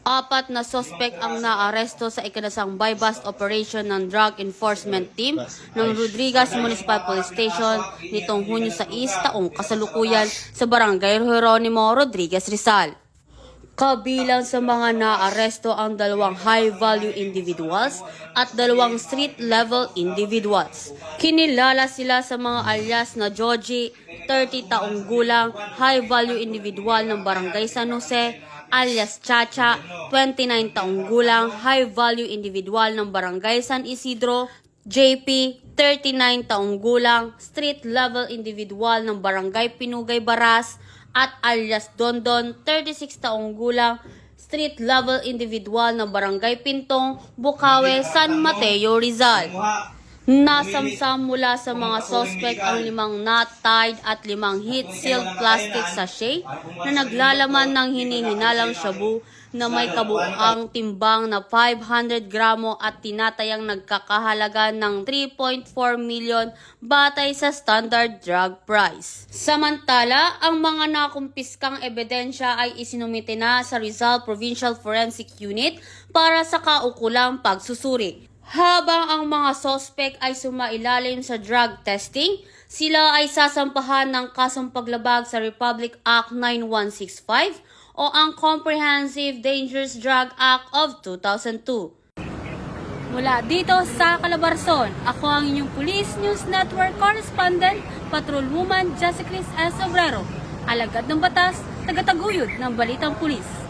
Apat na suspect ang naaresto sa ikinasang buy-bust operation ng Drug Enforcement Team ng Rodriguez Municipal Police Station nitong Hunyo 6 taong kasalukuyan sa Barangay Jeronimo Rodriguez, Rizal. Kabilang sa mga naaresto ang 2 high-value individuals at 2 street-level individuals. Kinilala sila sa mga alias na Joji, 30 taong gulang, high-value individual ng Barangay San Jose, alias Chacha, 29 taong gulang, high-value individual ng Barangay San Isidro, JP, 39 taong gulang, street-level individual ng Barangay Pinugay Baras, at alias Dondon, 36 taong gulang, street-level individual ng Barangay Pintong, Bukawe, San Mateo, Rizal. Nasamsam mula sa mga suspect ang 5 knot-tied at 5 heat-sealed plastic sachet na naglalaman ng hinihinalang shabu na may kabuuang timbang na 500 gramo at tinatayang nagkakahalaga ng 3.4 million batay sa standard drug price. Samantala, ang mga nakumpiskang ebidensya ay isinumite na sa Rizal Provincial Forensic Unit para sa kaukulang pagsusuri. Habang ang mga suspect ay sumailalim sa drug testing, sila ay sasampahan ng kasong paglabag sa Republic Act 9165 o ang Comprehensive Dangerous Drug Act of 2002. Mula dito sa Calabarzon, ako ang inyong Police News Network Correspondent, Patrolwoman Jessica S. Obrero, alagad ng batas, tagataguyod ng Balitang Pulis.